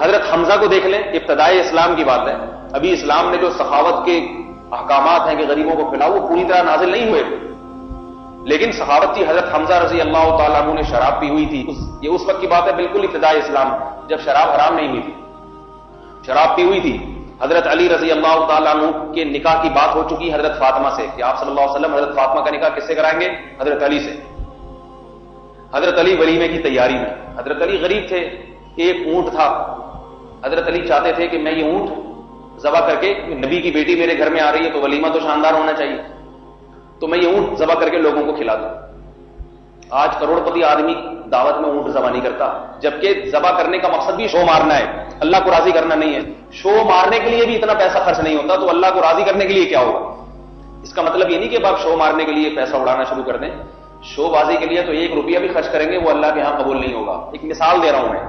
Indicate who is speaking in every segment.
Speaker 1: حضرت حمزہ کو دیکھ لیں، ابتدائے اسلام کی بات ہے، ابھی اسلام نے جو سخاوت کے احکامات ہیں کہ غریبوں کو کھلاؤ وہ پوری طرح نازل نہیں ہوئے، لیکن سخاوت تھی۔ حضرت حمزہ رضی اللہ تعالیٰ عنہ نے شراب پی ہوئی تھی، یہ اس وقت کی بات ہے، بالکل ابتدائے اسلام، جب شراب حرام نہیں ہوئی تھی، شراب پی ہوئی تھی۔ حضرت علی رضی اللہ تعالیٰ عنہ کے نکاح کی بات ہو چکی حضرت فاطمہ سے کہ آپ صلی اللہ علیہ وسلم حضرت فاطمہ کا نکاح کس سے کرائیں گے؟ حضرت علی سے۔ حضرت علی ولیمے کی تیاری میں، حضرت علی غریب تھے، ایک اونٹ تھا، حضرت علی چاہتے تھے کہ میں یہ اونٹ ذبح کر کے، نبی کی بیٹی میرے گھر میں آ رہی ہے تو ولیمہ تو شاندار ہونا چاہیے، تو میں یہ اونٹ ذبح کر کے لوگوں کو کھلا دوں۔ آج کروڑ پتی آدمی دعوت میں اونٹ ذبح نہیں کرتا، جبکہ ذبح کرنے کا مقصد بھی شو مارنا ہے، اللہ کو راضی کرنا نہیں ہے۔ شو مارنے کے لیے بھی اتنا پیسہ خرچ نہیں ہوتا تو اللہ کو راضی کرنے کے لیے کیا ہوگا؟ اس کا مطلب یہ نہیں کہ آپ شو مارنے کے لیے پیسہ اڑانا شروع کر دیں، شو بازی کے لیے تو 1 روپیہ بھی خرچ کریں گے وہ اللہ کے ہاں قبول نہیں ہوگا۔ ایک مثال دے رہا ہوں میں۔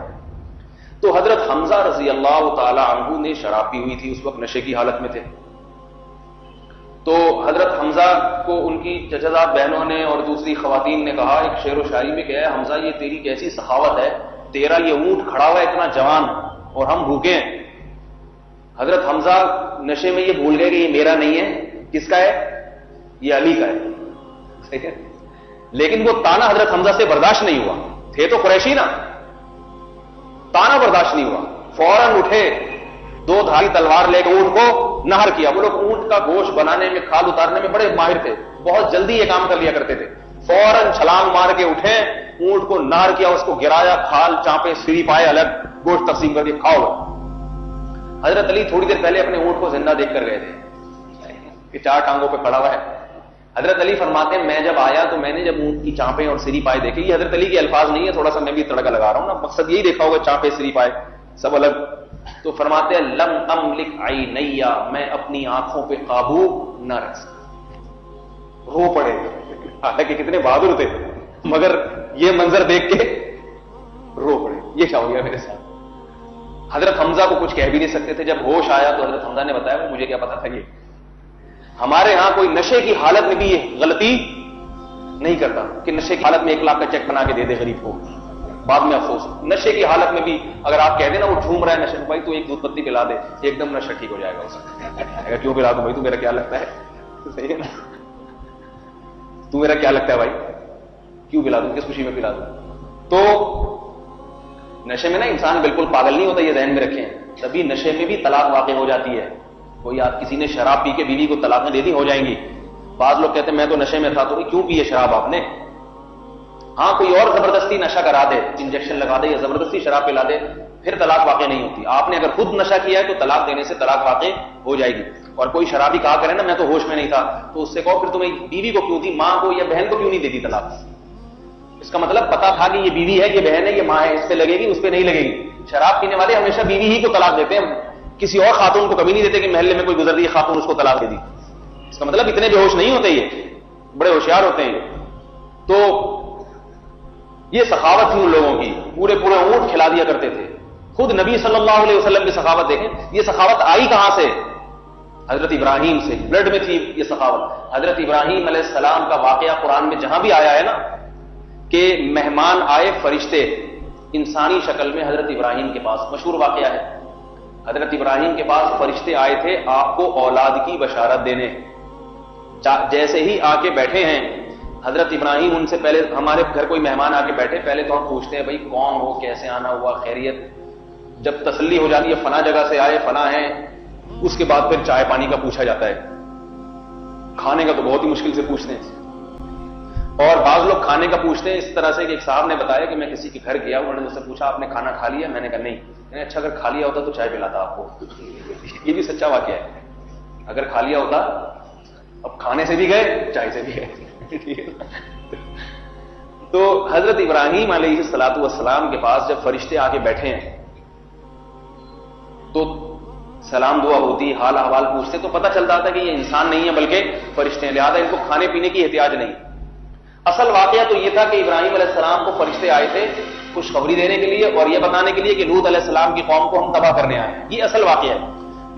Speaker 1: تو حضرت حمزہ رضی اللہ تعالی عنہ نے شراب پی ہوئی تھی، اس وقت نشے کی حالت میں تھے، تو حضرت حمزہ کو ان کی چچا بہنوں نے اور دوسری خواتین نے کہا، ایک شعر و شاعری میں کہا ہے، حمزہ یہ تیری کیسی سخاوت ہے، تیرا یہ اونٹ کھڑا ہوا ہے اتنا جوان اور ہم بھوکے ہیں۔ حضرت حمزہ نشے میں یہ بھول گئے کہ یہ میرا نہیں ہے، کس کا ہے؟ یہ علی کا ہے، صحیح ہے؟ لیکن وہ تانا حضرت حمزہ سے برداشت نہیں ہوا، تھے تو قریشی نا، تانا برداشت نہیں ہوا، فوراً اٹھے، 2 دھاری تلوار لے کے اونٹ کو نہر کیا۔ وہ لوگ اونٹ کا گوشت بنانے میں، کھال اتارنے میں بڑے ماہر تھے، بہت جلدی یہ کام کر لیا کرتے تھے۔ فوراً چھلانگ مار کے اٹھے، اونٹ کو نہر کیا، اس کو گرایا، کھال چانپے سری پائے الگ، گوشت تقسیم کر کے کھاؤ۔ حضرت علی تھوڑی دیر پہلے اپنے اونٹ کو زندہ دیکھ کر گئے تھے کہ 4 ٹانگوں پہ کھڑا ہوا ہے۔ حضرت علی فرماتے ہیں میں جب آیا تو میں نے جب اونٹ کی چانپیں اور سری پائے دیکھے، یہ حضرت علی کے الفاظ نہیں ہے، تھوڑا سا میں بھی تڑکا لگا رہا ہوں نا، مقصد یہی دیکھا ہوگا، چانپیں سری پائے سب الگ، تو فرماتے ہیں لم املک عینیا، میں اپنی آنکھوں پہ قابو نہ رکھ سکا، رو پڑے، حالانکہ کتنے بہادر تھے مگر یہ منظر دیکھ کے رو پڑے، یہ کیا ہو گیا میرے ساتھ۔ حضرت حمزہ کو کچھ کہہ بھی نہیں سکتے تھے، جب ہوش آیا تو حضرت حمزہ نے بتایا مجھے کیا پتا تھا، یہ ہمارے ہاں کوئی نشے کی حالت میں بھی یہ غلطی نہیں کرتا کہ نشے کی حالت میں 1 لاکھ کا چیک بنا کے دے دے غریب کو، بعد میں افسوس۔ نشے کی حالت میں بھی اگر آپ کہہ دیں نا وہ جھوم رہا ہے نشے میں، بھائی تو ایک دودھ پتی پلا دے، ایک دم نشہ ٹھیک ہو جائے گا اس کا۔ کیوں پلا دوں بھائی، تو میرا کیا لگتا ہے، صحیح ہے نا، تو میرا کیا لگتا ہے بھائی، کیوں پلا دوں، کس خوشی میں پلا دوں۔ تو نشے میں نا انسان بالکل پاگل نہیں ہوتا، یہ ذہن میں رکھیں، تبھی نشے میں بھی طلاق واقع ہو جاتی ہے۔ کوئی کسی نے شراب پی کے بیوی کو طلاقیں دے دی، ہو جائیں گی۔ بعض لوگ کہتے ہیں میں تو نشے میں تھا، تو کیوں پیے شراب آپ نے؟ ہاں کوئی اور زبردستی نشہ کرا دے، انجیکشن لگا دے یا زبردستی شراب پلا دے، پھر طلاق واقع نہیں ہوتی۔ آپ نے اگر خود نشہ کیا ہے تو طلاق دینے سے طلاق واقع ہو جائے گی۔ اور کوئی شرابی کہا کرے نا میں تو ہوش میں نہیں تھا، تو اس سے کہو پھر تمہیں بیوی کو کیوں دی، ماں کو یا بہن کو کیوں نہیں دیتی طلاق؟ اس کا مطلب پتا تھا کہ یہ بیوی ہے، یہ بہن ہے، یہ ماں ہے، اس پہ لگے گی اس پہ نہیں لگے گی۔ شراب پینے والے ہمیشہ بیوی ہی کو طلاق دیتے ہیں، کسی اور خاتون کو کبھی نہیں دیتے کہ محلے میں کوئی گزر رہی ہے خاتون اس کو طلاق دے دی۔ اس کا مطلب اتنے بے ہوش نہیں ہوتے، یہ بڑے ہوشیار ہوتے ہیں۔ تو یہ سخاوت تھی ان لوگوں کی، پورے اونٹ کھلا دیا کرتے تھے۔ خود نبی صلی اللہ علیہ وسلم کی سخاوت دیکھیں، یہ سخاوت آئی کہاں سے؟ حضرت ابراہیم سے، بلڈ میں تھی یہ سخاوت۔ حضرت ابراہیم علیہ السلام کا واقعہ قرآن میں جہاں بھی آیا ہے نا کہ مہمان آئے فرشتے انسانی شکل میں حضرت ابراہیم کے پاس، مشہور واقعہ ہے، حضرت ابراہیم کے پاس فرشتے آئے تھے آپ کو اولاد کی بشارت دینے۔ جیسے ہی آ کے بیٹھے ہیں حضرت ابراہیم، ان سے پہلے ہمارے گھر کوئی مہمان آ کے بیٹھے، پہلے تو ہم پوچھتے ہیں بھائی کون ہو، کیسے آنا ہوا، خیریت؟ جب تسلی ہو جاتی ہے فلاں جگہ سے آئے، فلاں ہیں، اس کے بعد پھر چائے پانی کا پوچھا جاتا ہے۔ کھانے کا تو بہت ہی مشکل سے پوچھتے ہیں، اور بعض لوگ کھانے کا پوچھتے ہیں اس طرح سے کہ ایک صاحب نے بتایا کہ میں کسی کے گھر گیا، انہوں نے مجھ سے پوچھا آپ نے کھانا کھا لیا؟ میں نے کہا نہیں۔ اچھا اگر کھا لیا ہوتا تو چائے پلاتا آپ کو۔ یہ بھی سچا واقعہ ہے، اگر کھا لیا ہوتا، اب کھانے سے بھی گئے چائے سے بھی گئے۔ تو حضرت ابراہیم علیہ الصلوۃ والسلام کے پاس جب فرشتے آ کے بیٹھے ہیں تو سلام دعا ہوتی، حال احوال پوچھتے، تو پتہ چلتا تھا کہ یہ انسان نہیں ہے بلکہ فرشتے ہیں، لہذا ان کو کھانے پینے کی احتیاج نہیں۔ اصل واقعہ تو یہ تھا کہ ابراہیم علیہ السلام کو فرشتے آئے تھے خوشخبری دینے کے لیے اور یہ بتانے کے لیے کہ لوط علیہ السلام کی قوم کو ہم تباہ کرنے آئے، یہ اصل واقعہ ہے۔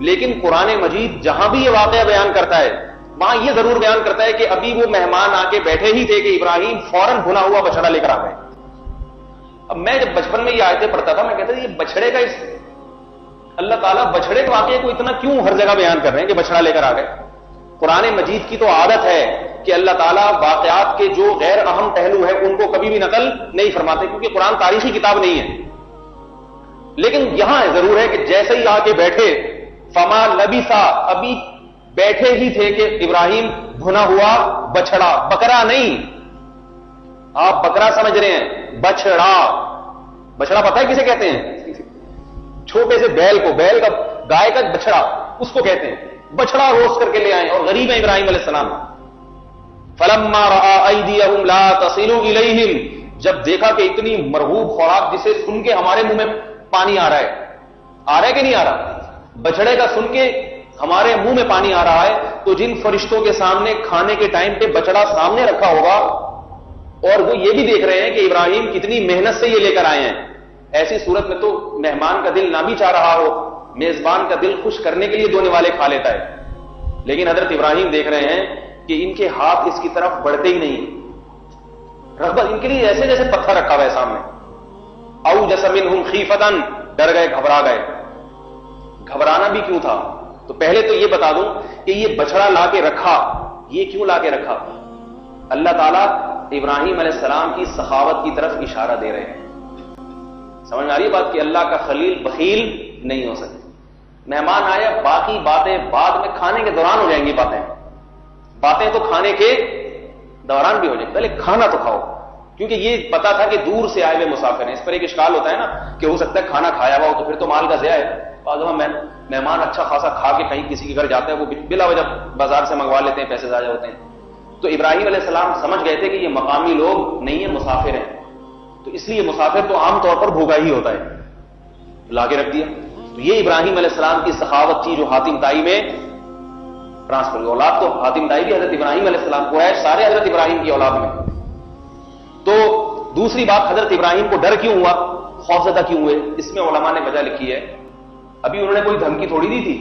Speaker 1: لیکن قرآن مجید جہاں بھی یہ واقعہ بیان کرتا ہے وہاں یہ ضرور بیان کرتا ہے کہ ابھی وہ مہمان آ کے بیٹھے ہی تھے کہ ابراہیم فوراً بھنا ہوا بچڑا لے کر آ گئے۔ اب میں جب بچپن میں یہ آیتیں پڑھتا تھا میں کہتا تھا یہ بچڑے کا اللہ تعالیٰ بچھڑے کے واقعے کو اتنا کیوں ہر جگہ بیان کر رہے ہیں کہ بچڑا لے کر آ گئے؟ قرآن مجید کی تو عادت ہے کہ اللہ تعالیٰ واقعات کے جو غیر اہم پہلو ہیں ان کو کبھی بھی نقل نہیں فرماتے، کیونکہ قرآن تاریخی کتاب نہیں ہے. لیکن یہاں ضرور ہے کہ جیسے ہی آ کے بیٹھے، فما لبثا، ابھی بیٹھے ہی تھے کہ ابراہیم بھنا ہوا بچڑا، بکرا نہیں، آپ بکرا سمجھ رہے ہیں، بچڑا. بچڑا پتہ ہے کسے کہتے ہیں؟ چھوٹے سے بیل کو، بیل کا، گائے کا بچڑا، اس کو کہتے ہیں. بچڑا روست کر کے لے آئے، اور غریب ہیں ابراہیم علیہ السلام. فلما رأى أيديهم لا تصل إليهم، جب دیکھا کہ اتنی مرغوب خوراک جسے سن کے ہمارے منہ میں پانی آ رہا ہے کہ نہیں آ رہا؟ بچڑے کا سن کے ہمارے منہ میں پانی آ رہا ہے، تو جن فرشتوں کے سامنے کھانے کے ٹائم پہ بچڑا سامنے رکھا ہوگا، اور وہ یہ بھی دیکھ رہے ہیں کہ ابراہیم کتنی محنت سے یہ لے کر آئے ہیں، ایسی صورت میں تو مہمان کا دل نہ بھی چاہ رہا ہو، میزبان کا دل خوش کرنے کے لیے دونے والے کھا لیتا ہے. لیکن حضرت ابراہیم دیکھ رہے ہیں کہ ان کے ہاتھ اس کی طرف بڑھتے ہی نہیں، رغبت ان کے لیے ایسے جیسے پتھر رکھا ہوا ہے سامنے. اوجس منہم خیفتن، ڈر گئے، گھبرا گئے. گھبرانا بھی کیوں تھا؟ تو پہلے تو یہ بتا دوں کہ یہ بچڑا لا کے رکھا، یہ کیوں لا کے رکھا؟ اللہ تعالیٰ ابراہیم علیہ السلام کی سخاوت کی طرف اشارہ دے رہے ہیں. سمجھ میں آ رہی ہے بات کہ اللہ کا خلیل بخیل نہیں ہو سکے. مہمان آیا، باقی باتیں بعد میں کھانے کے دوران ہو جائیں گی. باتیں تو کھانے کے دوران بھی ہو جائیں گی، پہلے کھانا تو کھاؤ. کیونکہ یہ پتا تھا کہ دور سے آئے ہوئے مسافر ہیں. اس پر ایک اشکال ہوتا ہے نا کہ ہو سکتا ہے کھانا کھایا ہوا ہو تو پھر تو مال کا ضیاع ہے. بعض مہمان اچھا خاصا کھا کے کہیں کسی کے گھر جاتا ہے، وہ بلا وجہ بازار سے منگوا لیتے ہیں، پیسے ضائع ہوتے ہیں. تو ابراہیم علیہ السلام سمجھ گئے تھے کہ یہ مقامی لوگ نہیں ہیں، مسافر ہیں. تو اس لیے مسافر تو عام طور پر بھوکا ہی ہوتا ہے، لا کے رکھ دیا. تو یہ ابراہیم علیہ السلام کی سخاوت تھی جو حاتم طائی میں ٹرانسفر ہوئی. اولاد تو حاتم طائی بھی حضرت ابراہیم علیہ السلام کو ہے، سارے حضرت ابراہیم کی اولاد میں. تو دوسری بات، حضرت ابراہیم کو ڈر کیوں ہوا، خوفزدہ کیوں ہوئے؟ اس میں علماء نے وجہ لکھی ہے. ابھی انہوں نے کوئی دھمکی تھوڑی دی تھی،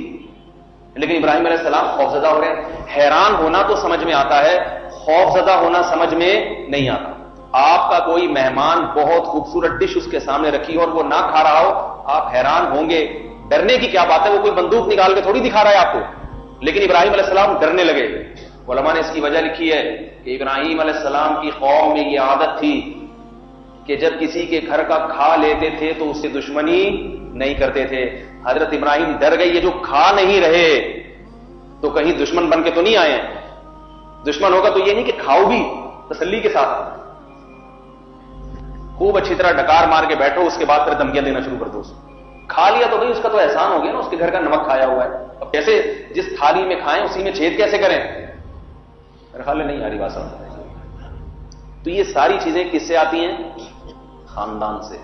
Speaker 1: لیکن ابراہیم علیہ السلام خوفزدہ ہو رہے ہیں. حیران ہونا تو سمجھ میں آتا ہے، خوفزدہ ہونا سمجھ میں نہیں آتا. آپ کا کوئی مہمان بہت خوبصورت ڈش اس کے سامنے رکھی اور وہ نہ کھا رہا ہو، آپ حیران ہوں گے. ڈرنے کی کیا بات ہے، وہ کوئی بندوق نکال کے تھوڑی دکھا رہا ہے آپ کو. لیکن ابراہیم علیہ السلام ڈرنے لگے. علماء نے اس کی وجہ لکھی ہے کہ ابراہیم علیہ السلام کی قوم میں یہ عادت تھی کہ جب کسی کے گھر کا کھا لیتے تھے تو اس سے دشمنی نہیں کرتے تھے. حضرت ابراہیم ڈر گئے، یہ جو کھا نہیں رہے تو کہیں دشمن بن کے تو نہیں آئے ہیں. دشمن ہوگا تو یہ نہیں کہ کھاؤ بھی تسلی کے ساتھ، خوب اچھی طرح ڈکار مار کے بیٹھو، اس کے بعد پھر دھمکیاں دینا شروع کر دو. کھا لیا تو بھائی اس کا تو احسان ہو گیا نا، اس کے گھر کا نمک کھایا ہوا ہے. اب کیسے جس تھالی میں کھائیں اسی میں چھید کیسے کریں؟ میرے خیال میں نہیں آ رہی بات سمجھ. تو یہ ساری چیزیں کس سے آتی ہیں؟ خاندان سے.